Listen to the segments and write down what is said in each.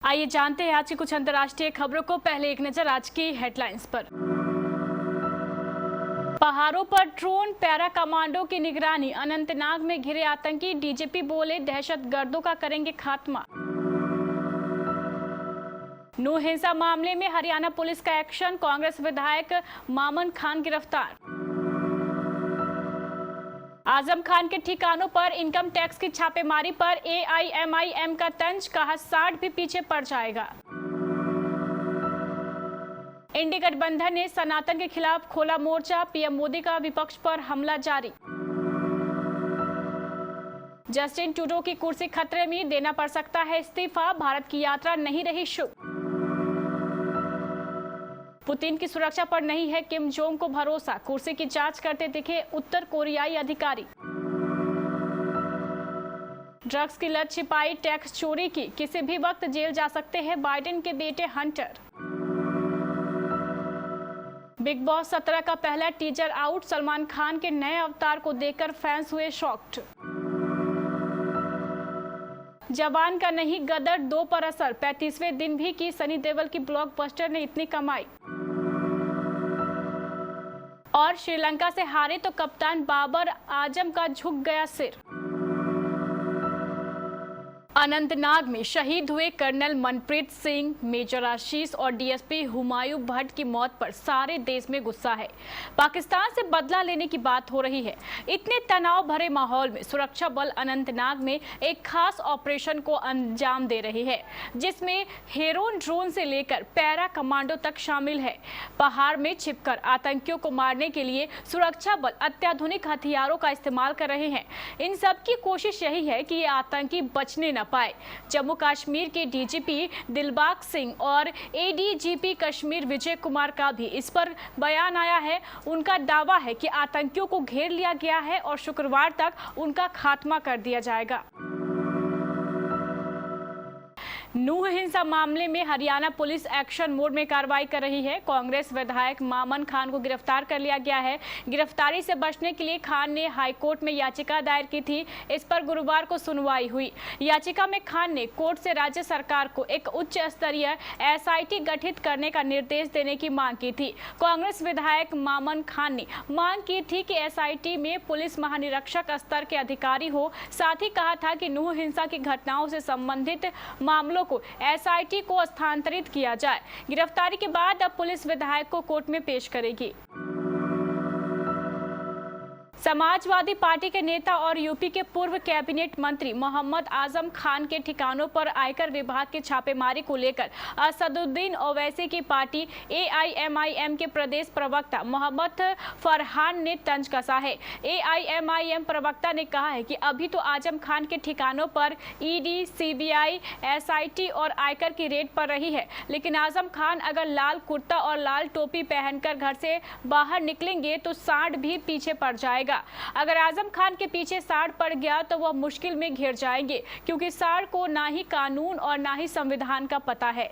आइए जानते हैं आज की कुछ अंतर्राष्ट्रीय खबरों को। पहले एक नजर आज की हेडलाइंस पर। पहाड़ों पर ड्रोन, पैरा कमांडो की निगरानी, अनंतनाग में घिरे आतंकी, डीजीपी बोले दहशतगर्दों का करेंगे खात्मा। नू हिंसा मामले में हरियाणा पुलिस का एक्शन, कांग्रेस विधायक मामन खान गिरफ्तार। आजम खान के ठिकानों पर इनकम टैक्स की छापेमारी पर एआईएमआईएम का तंज, कहा 60 भी पीछे पड़ जाएगा। इंडी गठबंधन ने सनातन के खिलाफ खोला मोर्चा, पीएम मोदी का विपक्ष पर हमला जारी। जस्टिन ट्रूडो की कुर्सी खतरे में, देना पड़ सकता है इस्तीफा, भारत की यात्रा नहीं रही शुभ। पुतिन की सुरक्षा पर नहीं है किम जोंग को भरोसा, कुर्सी की जांच करते दिखे उत्तर कोरियाई अधिकारी। ड्रग्स की लत छिपाई, टैक्स चोरी की, किसी भी वक्त जेल जा सकते हैं बाइडेन के बेटे हंटर। बिग बॉस 17 का पहला टीजर आउट, सलमान खान के नए अवतार को देखकर फैंस हुए शॉक्ड। जवान का नहीं गदर 2 पर असर, 35वें दिन भी की सनी देओल की ब्लॉकबस्टर ने इतनी कमाई। और श्रीलंका से हारे तो कप्तान बाबर आजम का झुक गया सिर। अनंतनाग में शहीद हुए कर्नल मनप्रीत सिंह, मेजर आशीष और डीएसपी हुमायूं भट्ट की मौत पर सारे देश में गुस्सा है। पाकिस्तान से बदला लेने की बात हो रही है। इतने तनाव भरे माहौल में सुरक्षा बल अनंतनाग में एक खास ऑपरेशन को अंजाम दे रही है, जिसमें हेरोन ड्रोन से लेकर पैरा कमांडो तक शामिल है। पहाड़ में छिपकर आतंकियों को मारने के लिए सुरक्षा बल अत्याधुनिक हथियारों का इस्तेमाल कर रहे हैं। इन सब की कोशिश यही है कि ये आतंकी बचने न पाए। जम्मू कश्मीर के डीजीपी दिलबाग सिंह और एडीजीपी कश्मीर विजय कुमार का भी इस पर बयान आया है। उनका दावा है कि आतंकियों को घेर लिया गया है और शुक्रवार तक उनका खात्मा कर दिया जाएगा। नूह हिंसा मामले में हरियाणा पुलिस एक्शन मोड में कार्रवाई कर रही है। कांग्रेस विधायक मामन खान को गिरफ्तार कर लिया गया है। गिरफ्तारी से बचने के लिए खान ने हाईकोर्ट में याचिका दायर की थी। इस पर गुरुवार को सुनवाई हुई। याचिका में खान ने कोर्ट से राज्य सरकार को एक उच्च स्तरीय एसआईटी गठित करने का निर्देश देने की मांग की थी। कांग्रेस विधायक मामन खान ने मांग की थी कि एसआईटी में पुलिस महानिरीक्षक स्तर के अधिकारी हो। साथ ही कहा था कि नूह हिंसा की घटनाओं से संबंधित मामलों को एसआईटी को स्थानांतरित किया जाए। गिरफ्तारी के बाद अब पुलिस विधायक को कोर्ट में पेश करेगी। समाजवादी पार्टी के नेता और यूपी के पूर्व कैबिनेट मंत्री मोहम्मद आजम खान के ठिकानों पर आयकर विभाग की छापेमारी को लेकर असदुद्दीन ओवैसी की पार्टी एआईएमआईएम के प्रदेश प्रवक्ता मोहम्मद फरहान ने तंज कसा है। एआईएमआईएम प्रवक्ता ने कहा है कि अभी तो आजम खान के ठिकानों पर ईडी, सीबीआई, एसआईटी और आयकर की रेड पड़ रही है, लेकिन आजम खान अगर लाल कुर्ता और लाल टोपी पहनकर घर से बाहर निकलेंगे तो सांड भी पीछे पड़ जाएगा। अगर आजम खान के पीछे साड़ पड़ गया तो वह मुश्किल में घिर जाएंगे, क्योंकि साड़ को ना ही कानून और ना ही संविधान का पता है।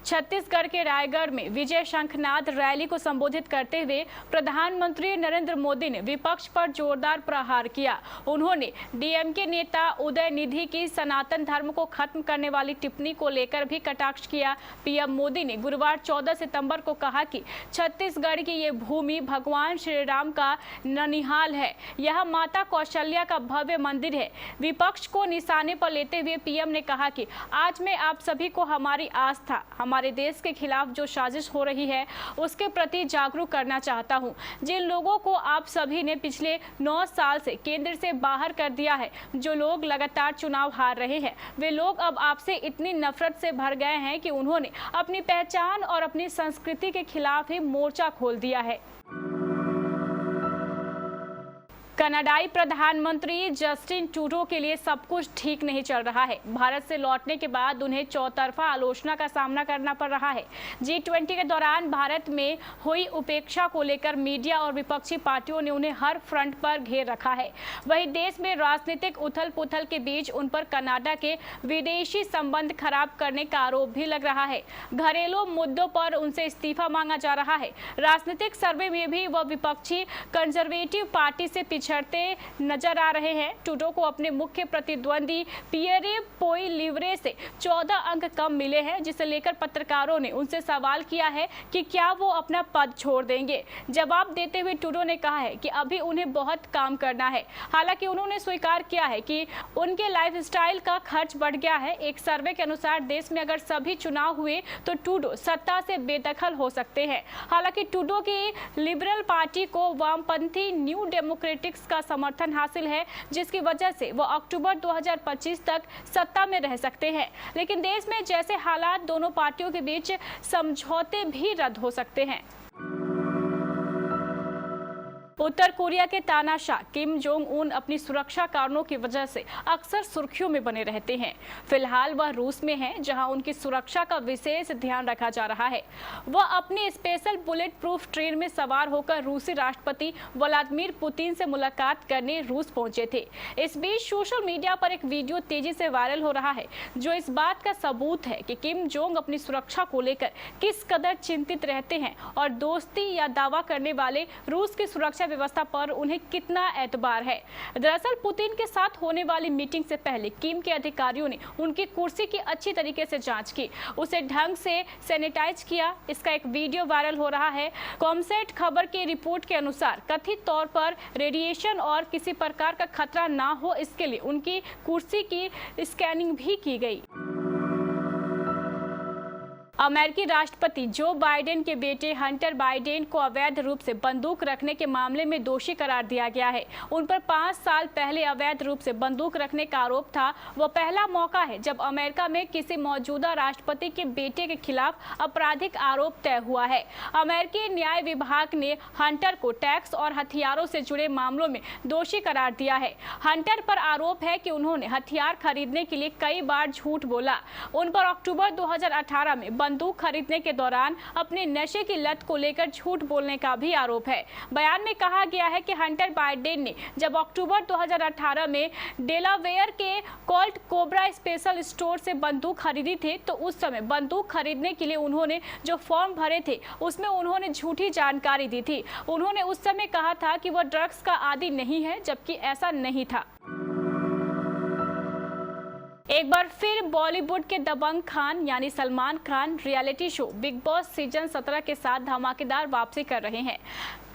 छत्तीसगढ़ के रायगढ़ में विजय शंखनाद रैली को संबोधित करते हुए प्रधानमंत्री नरेंद्र मोदी ने विपक्ष पर जोरदार प्रहार किया। उन्होंने डीएमके नेता उदयनिधि की सनातन धर्म को खत्म करने वाली टिप्पणी को लेकर भी कटाक्ष किया। पीएम मोदी ने गुरुवार 14 सितंबर को कहा कि छत्तीसगढ़ की ये भूमि भगवान श्री राम का ननिहाल है, यह माता कौशल्या का भव्य मंदिर है। विपक्ष को निशाने पर लेते हुए पीएम ने कहा कि आज मैं आप सभी को हमारी आस्था, हमारे देश के खिलाफ जो साजिश हो रही है उसके प्रति जागरूक करना चाहता हूं। जिन लोगों को आप सभी ने पिछले 9 साल से केंद्र से बाहर कर दिया है, जो लोग लगातार चुनाव हार रहे हैं, वे लोग अब आपसे इतनी नफरत से भर गए हैं कि उन्होंने अपनी पहचान और अपनी संस्कृति के खिलाफ ही मोर्चा खोल दिया है। कनाडाई प्रधानमंत्री जस्टिन ट्रूडो के लिए सब कुछ ठीक नहीं चल रहा है। भारत से लौटने के बाद उन्हें चौतरफा आलोचना का सामना करना पड़ रहा है। G20 के दौरान भारत में हुई उपेक्षा को लेकर मीडिया और विपक्षी पार्टियों ने उन्हें हर फ्रंट पर घेर रखा है। वहीं देश में राजनीतिक उथल पुथल के बीच उन पर कनाडा के विदेशी संबंध खराब करने का आरोप भी लग रहा है। घरेलू मुद्दों पर उनसे इस्तीफा मांगा जा रहा है। राजनीतिक सर्वे में भी वह विपक्षी कंजर्वेटिव पार्टी से पिछड़ पिछड़ते नजर आ रहे हैं। ट्रूडो को अपने मुख्य प्रतिद्वंदी पियरे पोइलीवरे से 14 अंक कम मिले हैं, जिसे लेकर पत्रकारों ने उनसे सवाल किया है कि क्या वो अपना पद छोड़ देंगे। जवाब देते हुए ट्रूडो ने कहा है कि अभी उन्हें बहुत काम करना है। हालांकि उन्होंने स्वीकार किया है कि उनके लाइफस्टाइल का खर्च बढ़ गया है। एक सर्वे के अनुसार देश में अगर सभी चुनाव हुए तो ट्रूडो सत्ता से बेदखल हो सकते हैं। हालांकि ट्रूडो की लिबरल पार्टी को वामपंथी न्यू डेमोक्रेटिक्स का समर्थन हासिल है, जिसकी वजह से वो अक्टूबर 2025 तक सत्ता में रह सकते हैं। लेकिन देश में जैसे हालात, दोनों पार्टियों के बीच समझौते भी रद्द हो सकते हैं। उत्तर कोरिया के तानाशाह किम जोंग उन अपनी सुरक्षा कारणों की वजह से अक्सर सुर्खियों में बने रहते हैं। फिलहाल वह रूस में हैं, जहां उनकी सुरक्षा का विशेष ध्यान रखा जा रहा है। वह अपनी स्पेशल बुलेट प्रूफ ट्रेन में सवार होकर रूसी राष्ट्रपति व्लादिमीर पुतिन से मुलाकात करने रूस पहुंचे थे। इस बीच सोशल मीडिया पर एक वीडियो तेजी से वायरल हो रहा है, जो इस बात का सबूत है कि किम जोंग अपनी सुरक्षा को लेकर किस कदर चिंतित रहते हैं और दोस्ती या दावा करने वाले रूस की सुरक्षा व्यवस्था पर उन्हें कितना एतबार है। दरअसल पुतिन के साथ होने वाली मीटिंग से पहले किम के अधिकारियों ने उनकी कुर्सी की अच्छी तरीके से जांच की, उसे ढंग से सैनिटाइज किया। इसका एक वीडियो वायरल हो रहा है। कॉमसेट खबर की रिपोर्ट के अनुसार कथित तौर पर रेडिएशन और किसी प्रकार का खतरा ना हो, इसके लिए उनकी कुर्सी की स्कैनिंग भी की गई। अमेरिकी राष्ट्रपति जो बाइडेन के बेटे हंटर बाइडेन को अवैध रूप से बंदूक रखने के मामले में दोषी करार दिया गया है। उन पर 5 साल पहले अवैध रूप से बंदूक रखने का आरोप था। वह पहला मौका है जब अमेरिका में किसी मौजूदा राष्ट्रपति के बेटे के खिलाफ आपराधिक आरोप तय हुआ है। अमेरिकी न्याय विभाग ने हंटर को टैक्स और हथियारों से जुड़े मामलों में दोषी करार दिया है। हंटर पर आरोप है कि उन्होंने हथियार खरीदने के लिए कई बार झूठ बोला। उन पर अक्टूबर 2018 में बंदूक खरीदने के दौरान अपने नशे की लत को लेकर झूठ बोलने का भी आरोप है। बयान में कहा गया है कि हंटर बाइडेन ने जब अक्टूबर 2018 में डेलावेयर के कोल्ट कोब्रा स्पेशल स्टोर से बंदूक खरीदी थी, तो उस समय बंदूक खरीदने के लिए उन्होंने जो फॉर्म भरे थे उसमें उन्होंने झूठी जानकारी दी थी। उन्होंने उस समय कहा था कि वह ड्रग्स का आदी नहीं है, जबकि ऐसा नहीं था। एक बार फिर बॉलीवुड के दबंग खान यानी Salman Khan reality show big boss season 17 के साथ धमाकेदार वापसी कर रहे हैं।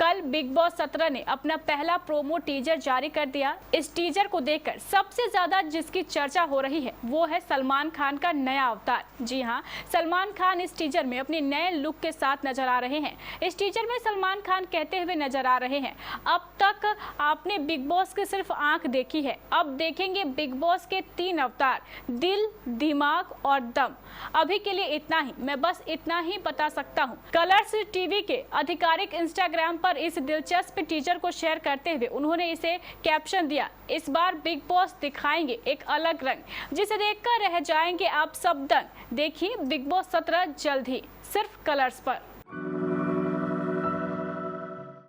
कल बिग बॉस 17 ने अपना पहला प्रोमो टीजर जारी कर दिया। इस टीजर को देखकर सबसे ज्यादा जिसकी चर्चा हो रही है वो है सलमान खान का नया अवतार। जी हाँ, सलमान खान इस टीजर में अपने नए लुक के साथ नजर आ रहे हैं। इस टीजर में सलमान खान कहते हुए नजर आ रहे हैं, अब तक आपने बिग बॉस की सिर्फ आंख देखी है, अब देखेंगे बिग बॉस के 3 अवतार, दिल, दिमाग और दम। अभी के लिए इतना ही, मैं बस इतना ही बता सकता हूँ। कलर्स टीवी के आधिकारिक इंस्टाग्राम पर इस दिलचस्प टीजर को शेयर करते हुए उन्होंने इसे कैप्शन दिया, इस बार बिग बॉस दिखाएंगे एक अलग रंग, जिसे देखकर रह जाएंगे आप सब दंग। देखिए बिग बॉस 17 जल्द ही, सिर्फ कलर्स पर।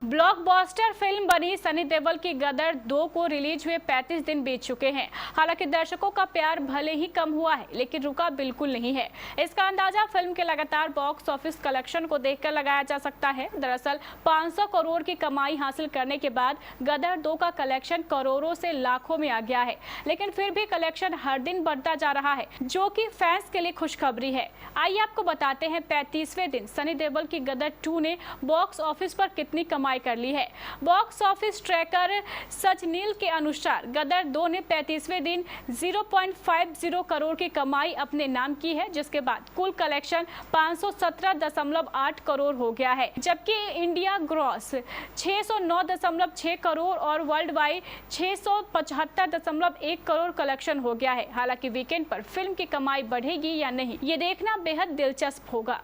ब्लॉकबस्टर फिल्म बनी सनी देओल की गदर 2 को रिलीज हुए 35 दिन बीत चुके हैं। हालांकि दर्शकों का प्यार भले ही कम हुआ है, लेकिन रुका बिल्कुल नहीं है। इसका अंदाजा फिल्म के लगातार बॉक्स ऑफिस कलेक्शन को देखकर लगाया जा सकता है। दरअसल 500 करोड़ की कमाई हासिल करने के बाद गदर 2 का कलेक्शन करोड़ों से लाखों में आ गया है, लेकिन फिर भी कलेक्शन हर दिन बढ़ता जा रहा है, जो कि फैंस के लिए खुशखबरी है। आइए आपको बताते हैं 35वें दिन सनी देओल की गदर 2 ने बॉक्स ऑफिस पर कितनी कमाई कर ली है। बॉक्स ऑफिस ट्रैकर सचनील के अनुसार गदर 2 ने 35वें दिन 0.50 करोड़ की कमाई अपने नाम की है, जिसके बाद कुल कलेक्शन 517.8 करोड़ हो गया है, जबकि इंडिया ग्रॉस 609.6 करोड़ और वर्ल्ड वाइड 675.1 करोड़ कलेक्शन हो गया है। हालांकि वीकेंड पर फिल्म की कमाई बढ़ेगी या नहीं, ये देखना बेहद दिलचस्प होगा।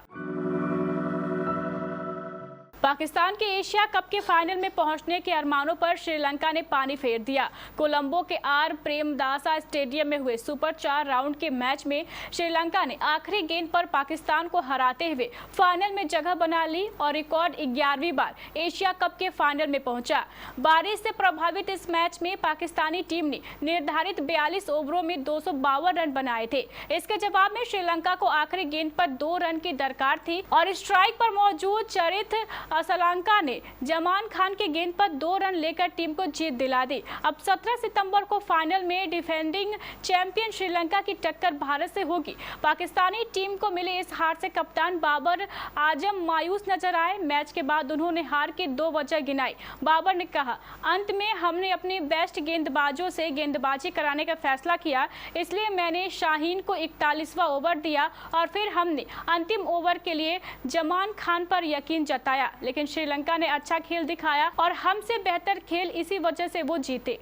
पाकिस्तान के एशिया कप के फाइनल में पहुंचने के अरमानों पर श्रीलंका ने पानी फेर दिया। कोलंबो के आर प्रेमदासा स्टेडियम में हुए सुपर 4 राउंड के मैच में श्रीलंका ने आखिरी गेंद पर पाकिस्तान को हराते हुए फाइनल में जगह बना ली और रिकॉर्ड 11वीं बार एशिया कप के फाइनल में पहुंचा। बारिश से प्रभावित इस मैच में पाकिस्तानी टीम ने निर्धारित 42 ओवरों में 252 रन बनाए थे। इसके जवाब में श्रीलंका को आखिरी गेंद पर 2 रन की दरकार थी और स्ट्राइक पर मौजूद चरित असलंका ने जमान खान के गेंद पर 2 रन लेकर टीम को जीत दिला दी। अब 17 सितंबर को फाइनल में डिफेंडिंग चैंपियन श्रीलंका की टक्कर भारत से होगी। पाकिस्तानी टीम को मिले इस हार से कप्तान बाबर आजम मायूस नजर आए। मैच के बाद उन्होंने हार की 2 वजह गिनाई। बाबर ने कहा, अंत में हमने अपने बेस्ट गेंदबाजों से गेंदबाजी कराने का फैसला किया, इसलिए मैंने शाहीन को 41वां ओवर दिया और फिर हमने अंतिम ओवर के लिए जमान खान पर यकीन जताया। लेकिन श्रीलंका ने अच्छा खेल दिखाया और हमसे बेहतर खेल, इसी वजह से वो जीते।